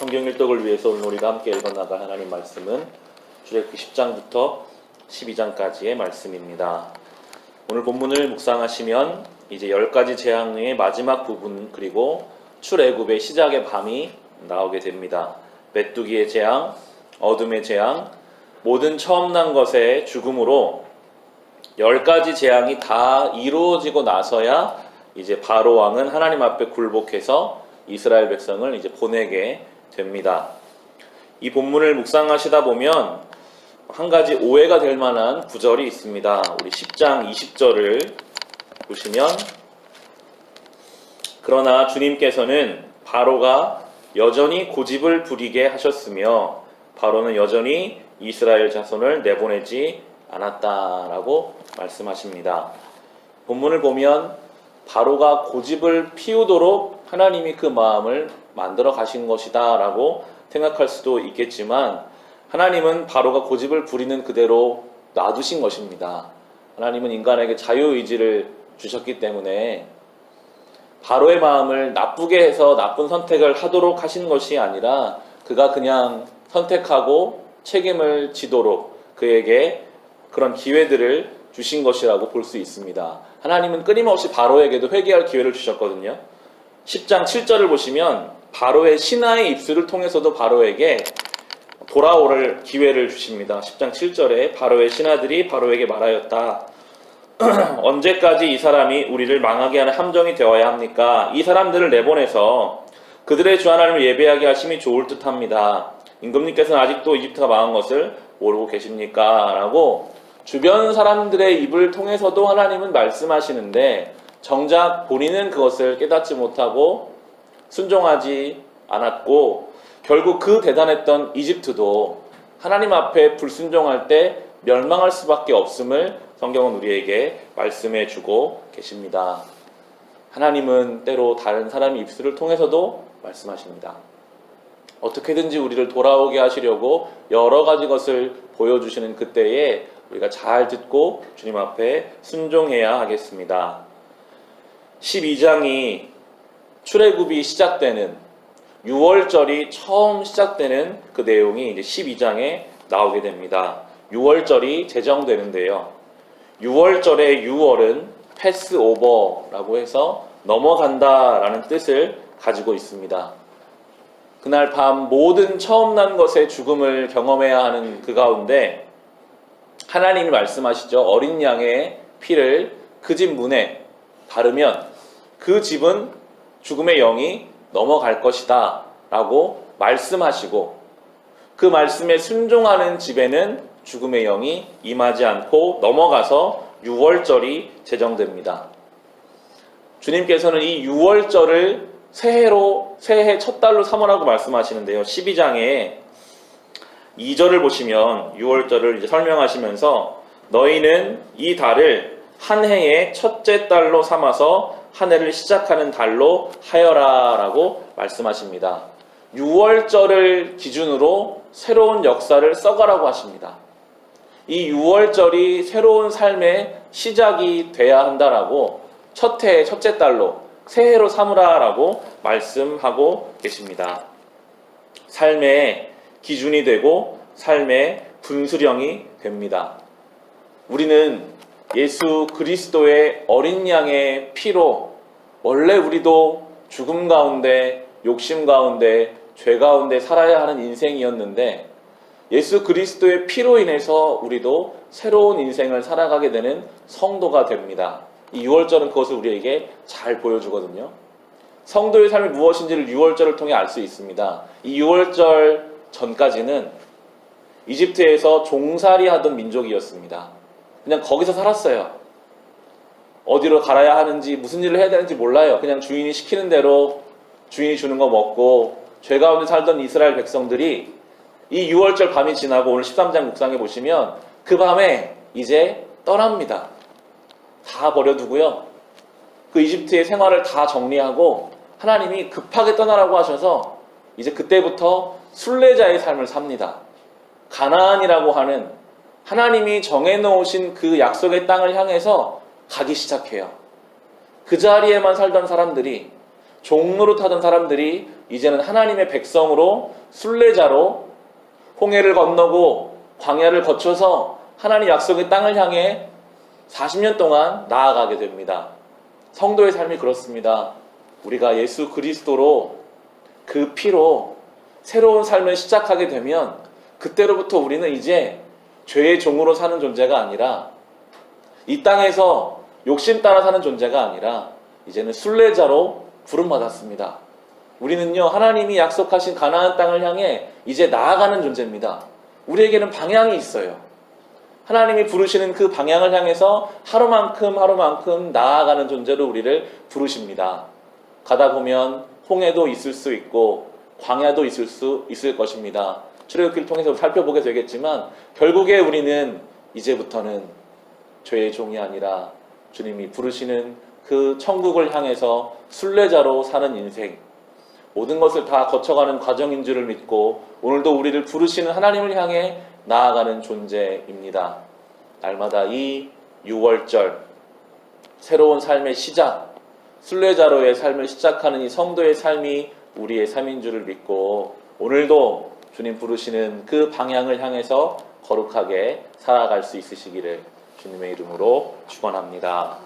성경 일독을 위해서 오늘 우리가 함께 읽어나갈 하나님 말씀은 출애굽기 10장부터 12장까지의 말씀입니다. 오늘 본문을 묵상하시면 이제 10가지 재앙의 마지막 부분 그리고 출애굽의 시작의 밤이 나오게 됩니다. 메뚜기의 재앙, 어둠의 재앙, 모든 처음 난 것의 죽음으로 10가지 재앙이 다 이루어지고 나서야 이제 바로 왕은 하나님 앞에 굴복해서 이스라엘 백성을 이제 보내게 됩니다. 이 본문을 묵상하시다 보면 한 가지 오해가 될 만한 구절이 있습니다. 우리 10장 20절을 보시면, 그러나 주님께서는 바로가 여전히 고집을 부리게 하셨으며 바로는 여전히 이스라엘 자손을 내보내지 않았다라고 말씀하십니다. 본문을 보면 바로가 고집을 피우도록 하나님이 그 마음을 만들어 가신 것이다 라고 생각할 수도 있겠지만, 하나님은 바로가 고집을 부리는 그대로 놔두신 것입니다. 하나님은 인간에게 자유의지를 주셨기 때문에 바로의 마음을 나쁘게 해서 나쁜 선택을 하도록 하신 것이 아니라 그가 그냥 선택하고 책임을 지도록 그에게 그런 기회들을 주신 것이라고 볼 수 있습니다. 하나님은 끊임없이 바로에게도 회개할 기회를 주셨거든요. 10장 7절을 보시면 바로의 신하의 입술을 통해서도 바로에게 돌아올 기회를 주십니다. 10장 7절에 바로의 신하들이 바로에게 말하였다. 언제까지 이 사람이 우리를 망하게 하는 함정이 되어야 합니까? 이 사람들을 내보내서 그들의 주 하나님을 예배하게 하심이 좋을 듯합니다. 임금님께서는 아직도 이집트가 망한 것을 모르고 계십니까? 라고 주변 사람들의 입을 통해서도 하나님은 말씀하시는데 정작 본인은 그것을 깨닫지 못하고 순종하지 않았고, 결국 그 대단했던 이집트도 하나님 앞에 불순종할 때 멸망할 수밖에 없음을 성경은 우리에게 말씀해 주고 계십니다. 하나님은 때로 다른 사람의 입술을 통해서도 말씀하십니다. 어떻게든지 우리를 돌아오게 하시려고 여러 가지 것을 보여주시는 그때에 우리가 잘 듣고 주님 앞에 순종해야 하겠습니다. 12장이 출애굽이 시작되는 6월절이 처음 시작되는 그 내용이 이제 12장에 나오게 됩니다. 6월절이 제정되는데요. 6월절의 6월은 패스오버라고 해서 넘어간다라는 뜻을 가지고 있습니다. 그날 밤 모든 처음 난 것의 죽음을 경험해야 하는 그 가운데 하나님이 말씀하시죠. 어린 양의 피를 그 집 문에 바르면 그 집은 죽음의 영이 넘어갈 것이다 라고 말씀하시고, 그 말씀에 순종하는 집에는 죽음의 영이 임하지 않고 넘어가서 6월절이 제정됩니다. 주님께서는 이 6월절을 새해 첫 달로 삼으라고 말씀하시는데요. 12장에 2절을 보시면 6월절을 이제 설명하시면서 너희는 이 달을 한 해의 첫째 달로 삼아서 한 해를 시작하는 달로 하여라 라고 말씀하십니다. 6월절을 기준으로 새로운 역사를 써가라고 하십니다. 이 6월절이 새로운 삶의 시작이 돼야 한다라고 첫째 달로 새해로 삼으라 라고 말씀하고 계십니다. 삶의 기준이 되고 삶의 분수령이 됩니다. 우리는 예수 그리스도의 어린 양의 피로 원래 우리도 죽음 가운데, 욕심 가운데, 죄 가운데 살아야 하는 인생이었는데 예수 그리스도의 피로 인해서 우리도 새로운 인생을 살아가게 되는 성도가 됩니다. 이 6월절은 그것을 우리에게 잘 보여주거든요. 성도의 삶이 무엇인지를 6월절을 통해 알 수 있습니다. 이 6월절 전까지는 이집트에서 종살이 하던 민족이었습니다. 그냥 거기서 살았어요. 어디로 갈아야 하는지 무슨 일을 해야 되는지 몰라요. 그냥 주인이 시키는 대로 주인이 주는 거 먹고 죄 가운데 살던 이스라엘 백성들이 이 6월절 밤이 지나고 오늘 13장 묵상해 보시면 그 밤에 이제 떠납니다. 다 버려두고요. 그 이집트의 생활을 다 정리하고 하나님이 급하게 떠나라고 하셔서 이제 그때부터 순례자의 삶을 삽니다. 가나안이라고 하는 하나님이 정해놓으신 그 약속의 땅을 향해서 가기 시작해요. 그 자리에만 살던 사람들이 종로로 타던 사람들이 이제는 하나님의 백성으로 순례자로 홍해를 건너고 광야를 거쳐서 하나님 약속의 땅을 향해 40년 동안 나아가게 됩니다. 성도의 삶이 그렇습니다. 우리가 예수 그리스도로 그 피로 새로운 삶을 시작하게 되면 그때로부터 우리는 이제 죄의 종으로 사는 존재가 아니라 이 땅에서 욕심 따라 사는 존재가 아니라 이제는 순례자로 부름받았습니다. 우리는요, 하나님이 약속하신 가나안 땅을 향해 이제 나아가는 존재입니다. 우리에게는 방향이 있어요. 하나님이 부르시는 그 방향을 향해서 하루만큼 하루만큼 나아가는 존재로 우리를 부르십니다. 가다 보면 홍해도 있을 수 있고 광야도 있을 것입니다. 출애굽기를 통해서 살펴보게 되겠지만 결국에 우리는 이제부터는 죄의 종이 아니라 주님이 부르시는 그 천국을 향해서 순례자로 사는 인생, 모든 것을 다 거쳐가는 과정인 줄을 믿고 오늘도 우리를 부르시는 하나님을 향해 나아가는 존재입니다. 날마다 이 6월절 새로운 삶의 시작, 순례자로의 삶을 시작하는 이 성도의 삶이 우리의 삶인 줄을 믿고 오늘도 주님 부르시는 그 방향을 향해서 거룩하게 살아갈 수 있으시기를 주님의 이름으로 축원합니다.